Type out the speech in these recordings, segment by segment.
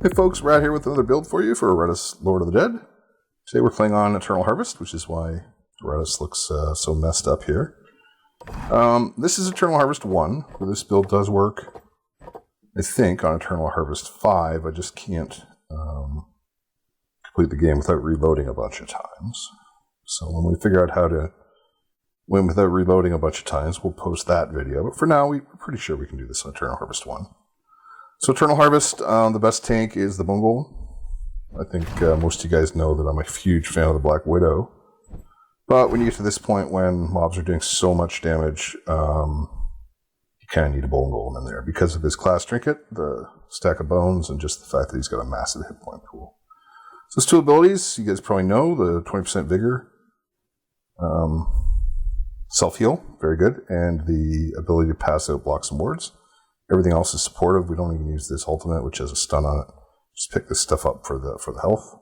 Hey folks, Brad here with another build for you for Iratus Lord of the Dead. Today we're playing on Eternal Harvest, which is why Iratus looks so messed up here. This is Eternal Harvest 1, where this build does work, I think, on Eternal Harvest 5. I just can't complete the game without reloading a bunch of times. So when we figure out how to win without reloading a bunch of times, we'll post that video. But for now, we're pretty sure we can do this on Eternal Harvest 1. So Eternal Harvest, the best tank is the Bone Golem. I think most of you guys know that I'm a huge fan of the Black Widow. But when you get to this point when mobs are doing so much damage, you kind of need a Bone Golem in there because of his class trinket, the stack of bones, and just the fact that he's got a massive hit point pool. So his two abilities, you guys probably know, the 20% Vigor, self-heal, very good, and the ability to pass out blocks and wards. Everything else is supportive. We don't even use this ultimate, which has a stun on it. Just pick this stuff up for the health.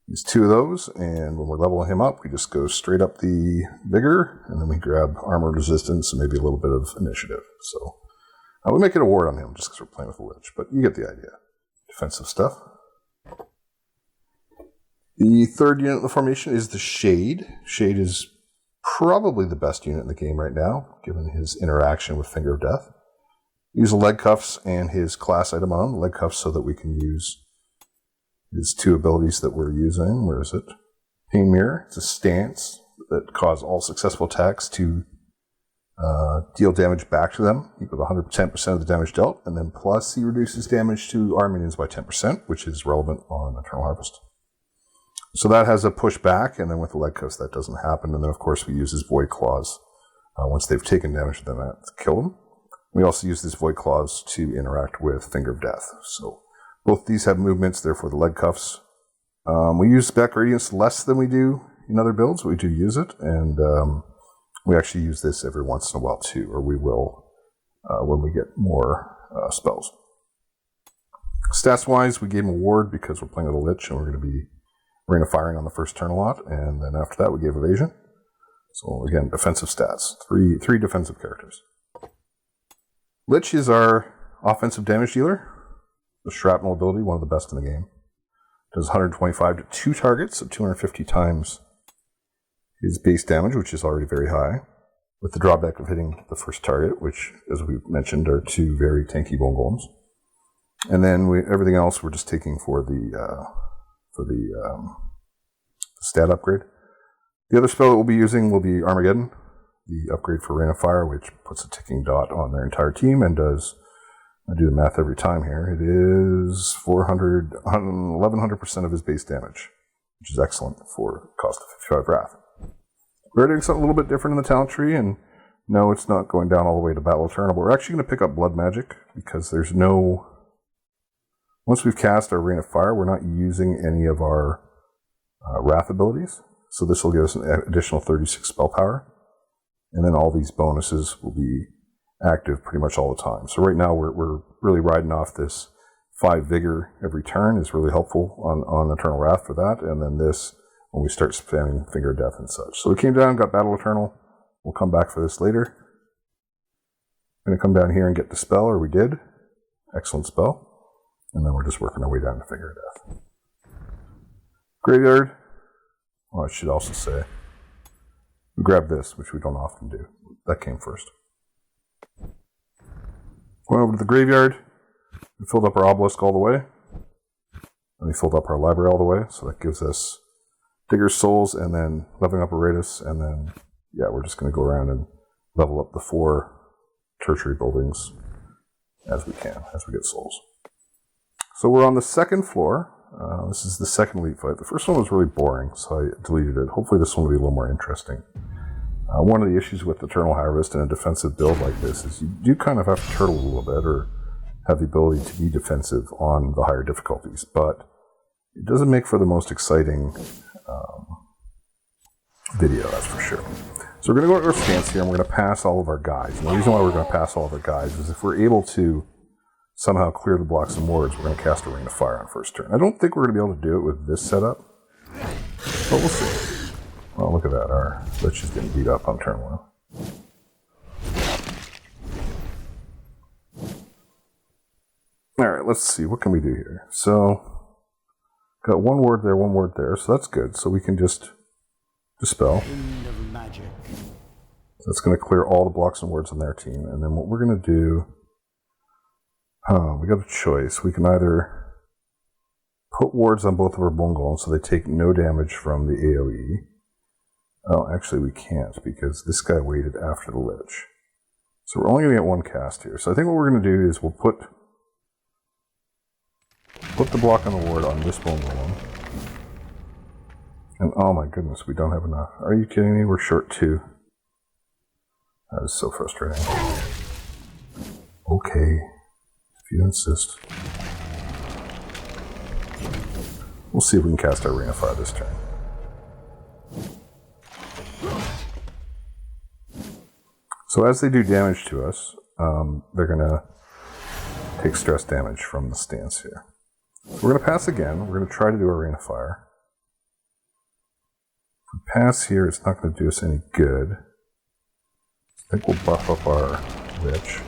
Use two of those, and when we're leveling him up, we just go straight up the Vigor, and then we grab armor resistance and maybe a little bit of initiative. So we make it a ward on him just because we're playing with a Lich, but you get the idea. Defensive stuff. The third unit in the formation is the Shade. Shade is probably the best unit in the game right now, given his interaction with Finger of Death. Use the leg cuffs and his class item on the leg cuffs so that we can use his two abilities that we're using. Where is it? Pain Mirror. It's a stance that causes all successful attacks to deal damage back to them. Equal to 110% of the damage dealt, and then plus he reduces damage to our minions by 10%, which is relevant on Eternal Harvest. So that has a push back, and then with the leg cuffs that doesn't happen. And then of course we use his Void Claws. Once they've taken damage, then that kill them. We also use this Void Claws to interact with Finger of Death. So both these have movements, therefore the leg cuffs. We use Back Radiance less than we do in other builds, but we do use it. And we actually use this every once in a while too, or we will when we get more spells. Stats-wise, we gave him a ward because we're playing with a Lich, and we're going to be Rain of Firing on the first turn a lot. And then after that, we gave Evasion. So again, defensive stats. Three defensive characters. Lich is our offensive damage dealer. The shrapnel ability, one of the best in the game. Does 125 to 2 targets, so 250 times his base damage, which is already very high, with the drawback of hitting the first target, which, as we mentioned, are two very tanky Bone Golems. And then everything else we're just taking for the stat upgrade. The other spell that we'll be using will be Armageddon, the upgrade for Rain of Fire, which puts a ticking dot on their entire team and does, I do the math every time here, it is 1100% of his base damage, which is excellent for cost of 55 Wrath. We're doing something a little bit different in the talent tree, and no, it's not going down all the way to Battle Eternal, but we're actually going to pick up Blood Magic, because there's no... Once we've cast our Rain of Fire, we're not using any of our Wrath abilities, so this will give us an additional 36 spell power. And then all these bonuses will be active pretty much all the time. So right now we're really riding off this 5 Vigor every turn is really helpful on Eternal Wrath for that. And then this when we start spamming Finger of Death and such. So we came down, got Battle Eternal. We'll come back for this later. We're going to come down here and get Dispel, or we did. Excellent spell. And then we're just working our way down to Finger of Death. Graveyard. Well, I should also say, we grab this, which we don't often do. That came first. Going over to the graveyard, we filled up our obelisk all the way. And we filled up our library all the way, so that gives us Digger's Souls, and then leveling up Iratus, and then, yeah, we're just going to go around and level up the 4 tertiary buildings as we can, as we get souls. So we're on the second floor. This is the second elite fight. The first one was really boring, so I deleted it. Hopefully this one will be a little more interesting. One of the issues with Eternal Harvest and a defensive build like this is you do kind of have to turtle a little bit, or have the ability to be defensive on the higher difficulties, but it doesn't make for the most exciting video, that's for sure. So we're going to go to our stance here, and we're going to pass all of our guys. And the reason why we're going to pass all of our guys is if we're able to somehow clear the blocks and wards, we're going to cast a Rain of Fire on first turn. I don't think we're going to be able to do it with this setup, but we'll see. Well, look at that. Our Lich is getting beat up on turn 1. Alright, let's see. What can we do here? So, got one word there, so that's good. So we can just dispel. End of magic. That's going to clear all the blocks and words on their team. And then what we're going to do, we got a choice. We can either put wards on both of our bone golems so they take no damage from the AoE. Oh, actually we can't because this guy waited after the Lich. So we're only going to get one cast here. So I think what we're going to do is we'll put the block on the ward on this bone golem. And oh my goodness, we don't have enough. Are you kidding me? We're short 2. That is so frustrating. Okay, if you insist. We'll see if we can cast our Ring of Fire this turn. So as they do damage to us, they're going to take stress damage from the stance here. So we're going to pass again. We're going to try to do a Ring of Fire. If we pass here, it's not going to do us any good. I think we'll buff up our Lich.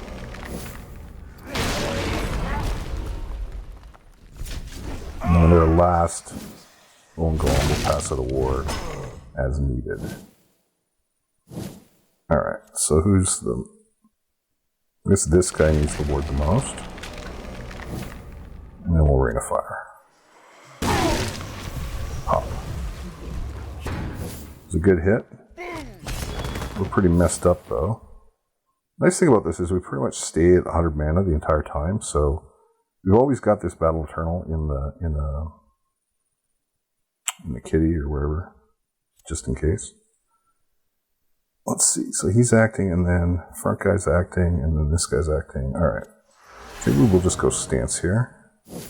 And then their last Bone Golem will pass out a ward as needed. Alright, so who's the... I guess this guy needs the ward the most. And then we'll Ring of Fire. Pop. It's a good hit. We're pretty messed up though. Nice thing about this is we pretty much stay at 100 mana the entire time, so we've always got this Battle Eternal in the kitty or wherever, just in case. Let's see, so he's acting, and then front guy's acting, and then this guy's acting. Alright. Maybe we'll just go stance here. And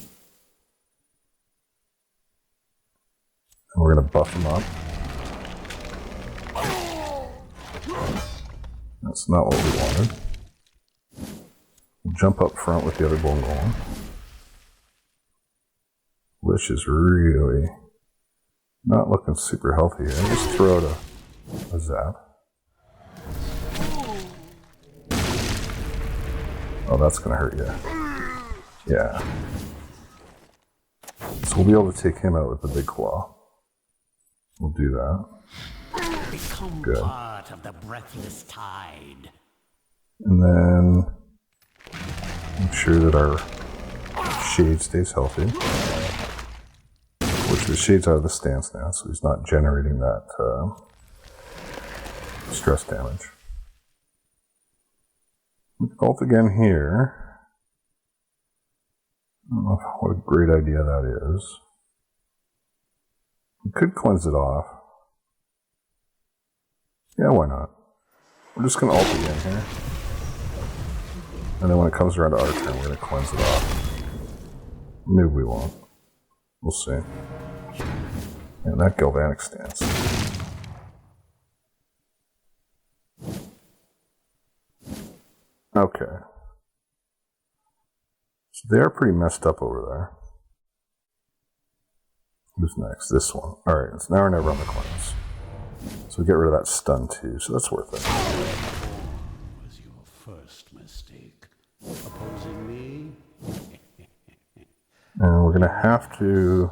we're going to buff him up. That's not what we wanted. We'll jump up front with the other bone golem. Lich is really not looking super healthy here. Just throw out a zap. Oh, that's going to hurt you. Yeah. So we'll be able to take him out with the big claw. We'll do that. Become good. Part of the breathless tide. And then make sure that our Shade stays healthy. Which the Shade's out of the stance now, so he's not generating that stress damage. We can ult again here. I don't know what a great idea that is. We could cleanse it off. Yeah, why not? We're just going to ult again here. And then when it comes around to our turn, we're going to cleanse it off. Maybe we won't. We'll see. And that Galvanic stance. Okay. So they're pretty messed up over there. Who's next? This one. Alright, so now we're never on the cleanse. So we get rid of that stun too, so that's worth it. What was your first mistake? Opposing me? And we're going to have to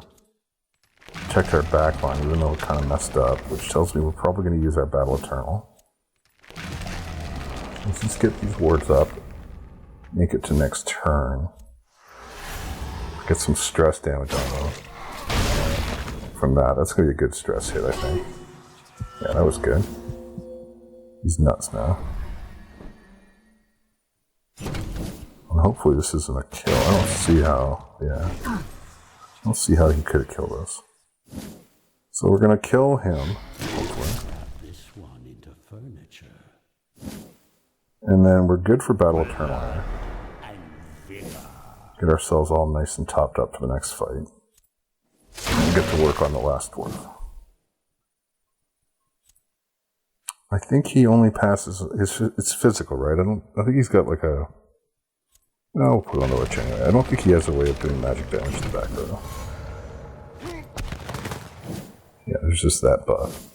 protect our backline, even though we're kind of messed up, which tells me we're probably going to use our Battle Eternal. Let's just get these wards up, make it to next turn. Get some stress damage on those. From that, that's going to be a good stress hit, I think. Yeah, that was good. He's nuts now. And hopefully this isn't a kill. I don't see how, yeah. I don't see how he could have killed us. So we're going to kill him, hopefully. This one into furniture. And then we're good for Battle Eternal here. And vigor. Get ourselves all nice and topped up for the next fight. And get to work on the last dwarf. I think he only passes it's physical, right? I think he's got like a... No, we'll put it on the Lich anyway. I don't think he has a way of doing magic damage to the back row. Yeah, there's just that buff.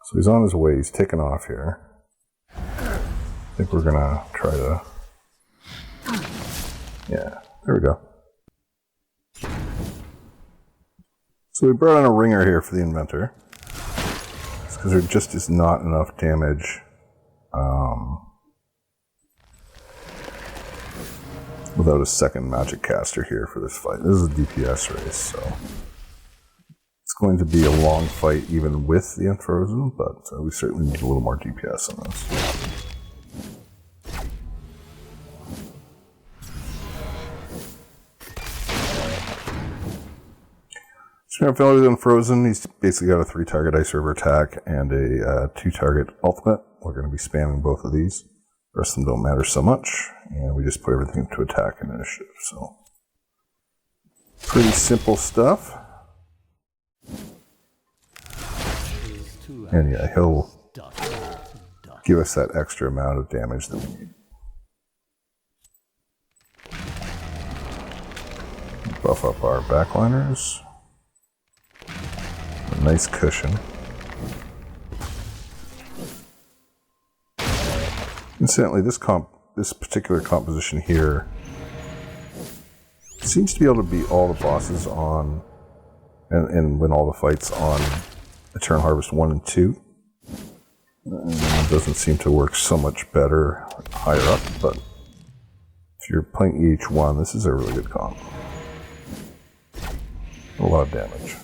So he's on his way, he's taking off here. I think we're gonna try to... Yeah, There we go. So we brought in a ringer here for the inventor. It's because there just is not enough damage without a second magic caster here for this fight. This is a DPS race, so it's going to be a long fight even with the Unfrozen, but we certainly need a little more DPS on this. So if you're Unfrozen, he's basically got a 3-target Ice River attack and a 2-target ultimate. We're going to be spamming both of these. The rest of them don't matter so much, and we just put everything to attack and initiative. So, pretty simple stuff. And yeah, he'll give us that extra amount of damage that we need. Buff up our backliners. A nice cushion. Incidentally, this particular composition here seems to be able to beat all the bosses on and win all the fights on Eternal Harvest 1 and 2. It doesn't seem to work so much better higher up, but if you're playing EH1, this is a really good comp. A lot of damage.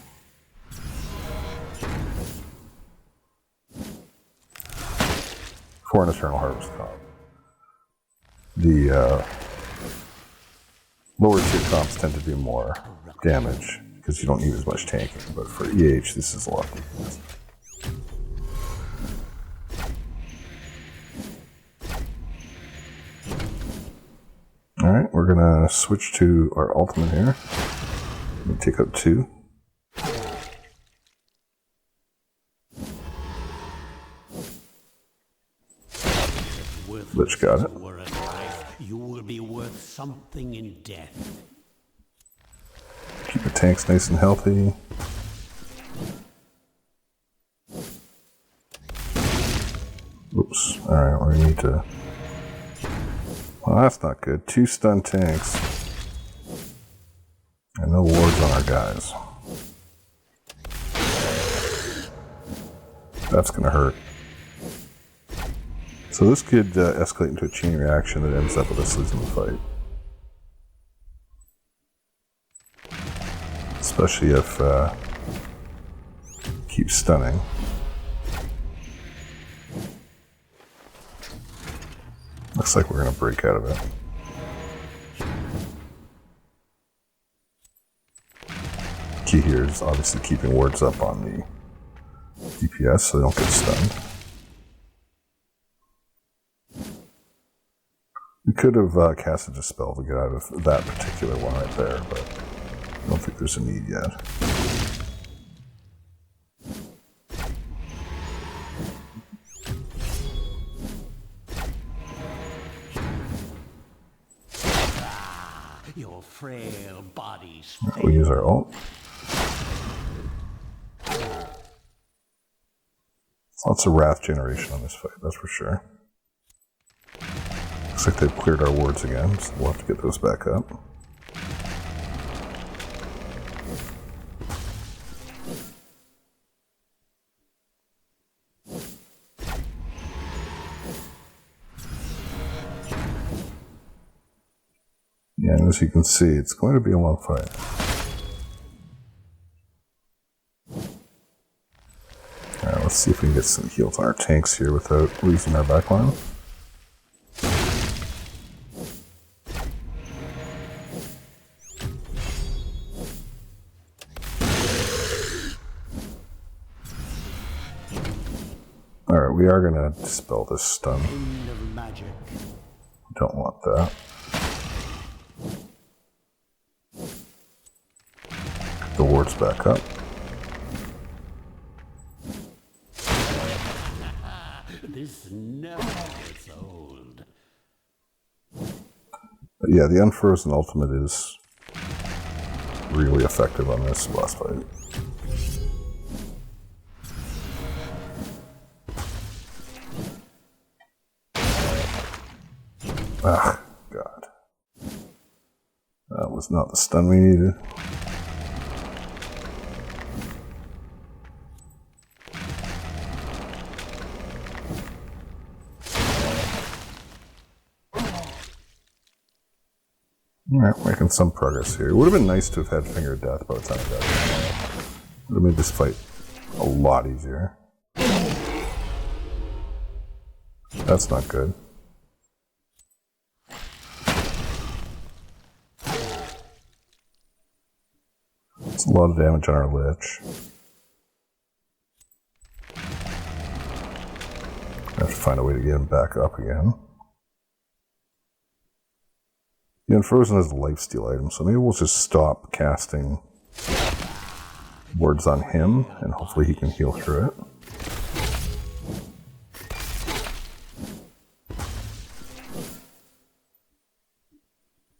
For an Eternal Harvest comp. The lower tier comps tend to do more damage because you don't need as much tanking, but for EH this is a lot of Alright, we're gonna switch to our ultimate here. Let me take out 2. Lich got it. You will be worth something in death. Keep the tanks nice and healthy. Oops. Alright, we need to... Well, that's not good. 2 stun tanks. And no wards on our guys. That's gonna hurt. So this could escalate into a chain reaction that ends up with us losing the fight. Especially if keeps stunning. Looks like we're going to break out of it. Key here is obviously keeping wards up on the DPS so they don't get stunned. We could have casted Dispel to get out of that particular one right there, but I don't think there's a need yet. Your frail bodies. We'll use our ult. Lots of wrath generation on this fight, that's for sure. Looks like they've cleared our wards again, so we'll have to get those back up. Yeah, and as you can see, it's going to be a long fight. Alright, let's see if we can get some heals on our tanks here without losing our backline. Alright, we are going to dispel this stun. Don't want that. Get the wards back up. This never gets old. But yeah, the Unfrozen Ultimate is really effective on this boss fight. Ah, God. was not the stun we needed. Alright, making some progress here. It would have been nice to have had Finger of Death by the time I got here. Would have made this fight a lot easier. That's not good. It's a lot of damage on our Lich. I have to find a way to get him back up again. The Unfrozen has a lifesteal item, so maybe we'll just stop casting wards on him, and hopefully he can heal through it.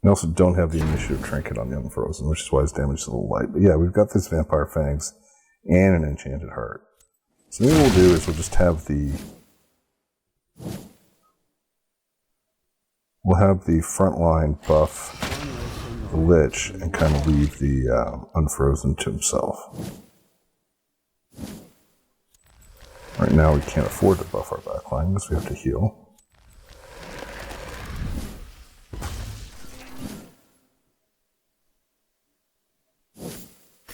We also don't have the initiative trinket on the Unfrozen, which is why his damage is a little light. But yeah, we've got this Vampire Fangs and an Enchanted Heart. So maybe what we'll do is we'll just have the... We'll have the front line buff the Lich and kind of leave the Unfrozen to himself. Right now we can't afford to buff our backline because we have to heal.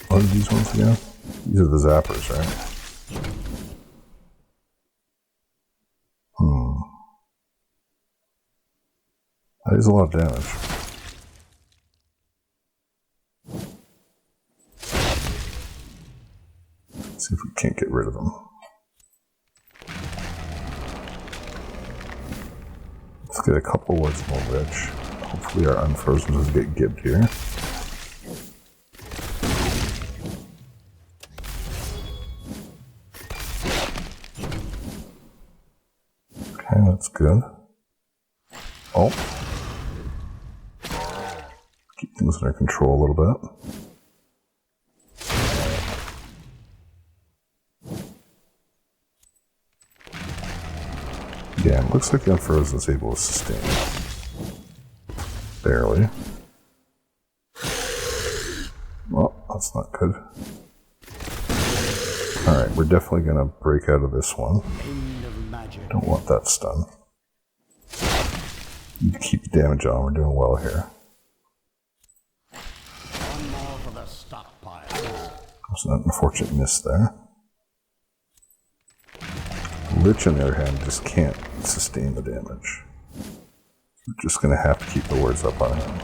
What are these ones again? These are the zappers, right? That is a lot of damage. Let's see if we can't get rid of them. Let's get a couple wards more Lich. Hopefully our Unfrozen doesn't get gibbed here. Okay, that's good. Oh. Keep things under control a little bit. Yeah, it looks like the Unfrozen is able to sustain. Barely. Well, that's not good. Alright, we're definitely going to break out of this one. Don't want that stun. Need to keep the damage on. We're doing well here. One more for the stockpile. There's an unfortunate miss there. The Lich, on the other hand, just can't sustain the damage. We're just going to have to keep the wards up on him.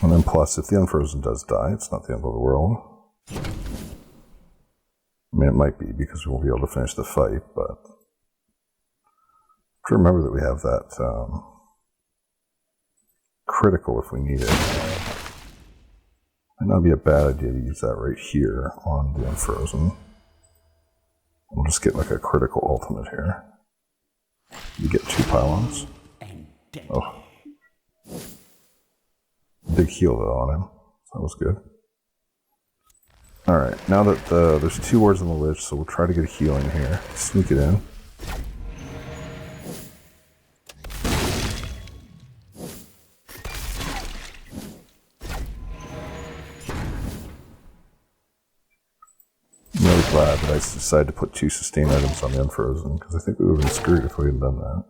And then plus, if the Unfrozen does die, it's not the end of the world. I mean, it might be because we won't be able to finish the fight, but to remember that we have that critical if we need it. Might not be a bad idea to use that right here on the Unfrozen. We'll just get like a critical ultimate here. You get 2 pylons. Oh. Big heal though on him. That was good. Alright, now that there's 2 wards on the Lich, so we'll try to get a heal in here. Sneak it in. I'm really glad that I decided to put 2 sustain items on the Unfrozen, because I think we would have been screwed if we hadn't done that.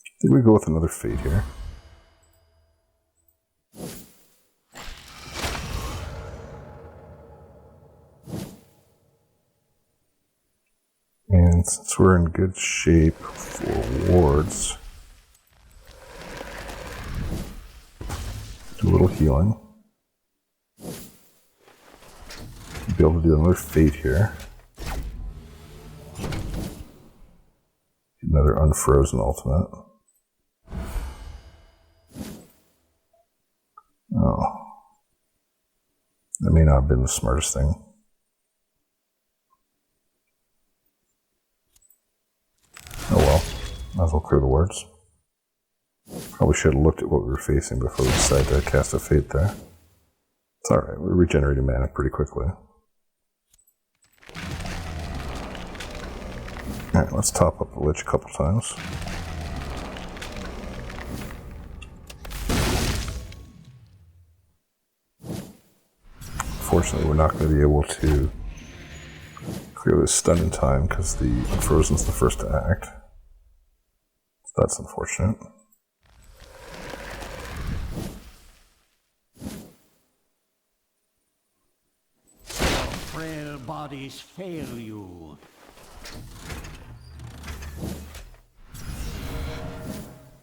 I think we go with another Fate here. And since we're in good shape for wards, do a little healing. Be able to do another Fate here. Another Unfrozen ultimate. Oh. That may not have been the smartest thing. Oh well. Might as well clear the wards. Probably should have looked at what we were facing before we decided to cast a Fate there. It's alright, we're regenerating mana pretty quickly. Alright, let's top up the Lich a couple times. Unfortunately, we're not going to be able to clear this stun in time because the Unfrozen's the first to act. So that's unfortunate. Frail bodies fail you.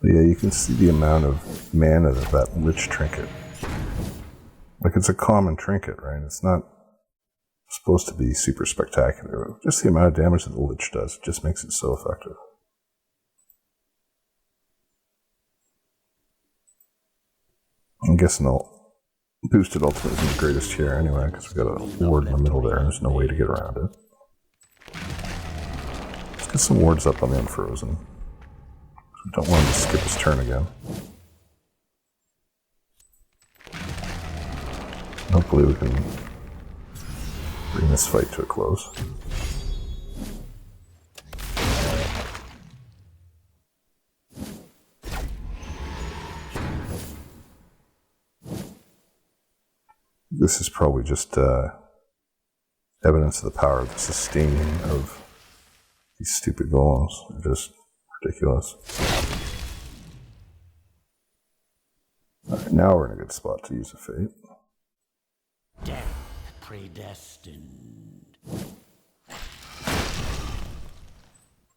But yeah, you can see the amount of mana that Lich trinket. Like, it's a common trinket, right? It's not supposed to be super spectacular. Just the amount of damage that the Lich does just makes it so effective. I'm guessing boosted ultimate isn't the greatest here anyway, because we got a ward in the middle there, and there's no way to get around it. Let's get some wards up on the Unfrozen. We don't want him to skip his turn again. Hopefully we can bring this fight to a close. This is probably just evidence of the power of the sustaining of these stupid golems. They're just ridiculous. Alright, now we're in a good spot to use a fate. Death predestined.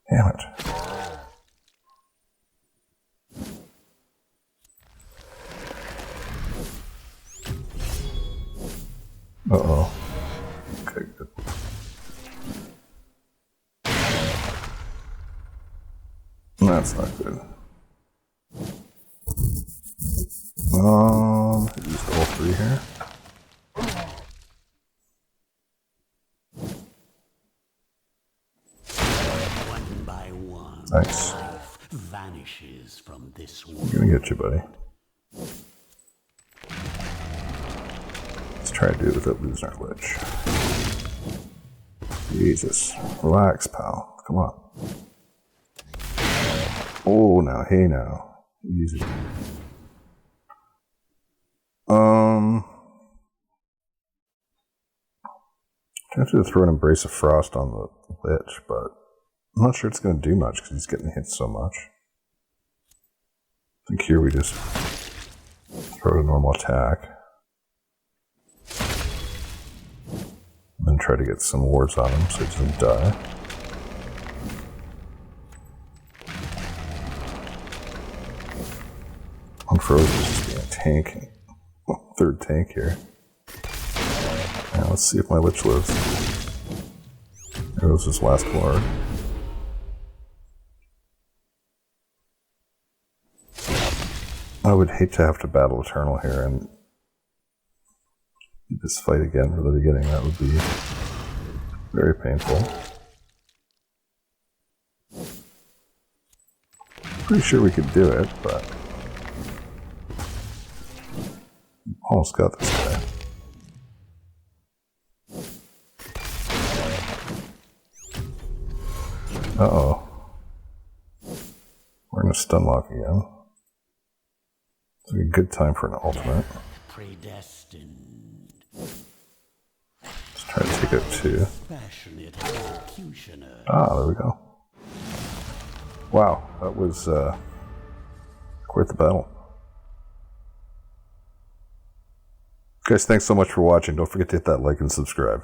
Damn it. Uh-oh. Okay, good. That's not good. Used all three here. One by one, Nice. life vanishes from this I'm world. gonna get you, buddy. Let's try to do it without losing our Lich. Jesus. Relax, pal. Come on. Oh, now, hey now. Easy. I have to throw an Embrace of Frost on the Lich, but I'm not sure it's going to do much because he's getting hit so much. I think here we just throw a normal attack. And then try to get some wards on him so he doesn't die. Unfrozen is just being a tank. Third tank here. Now let's see if my Lich lives. There goes his last ward. I would hate to have to battle Eternal here and this fight again from the beginning. That would be very painful. Pretty sure we could do it, but almost got this guy. Uh-oh. We're in a stun lock again. It's a good time for an ultimate. Predestined. Let's try to take out two. Passionate executioner. Ah, there we go. Wow, that was quite the battle. Guys, thanks so much for watching. Don't forget to hit that like and subscribe.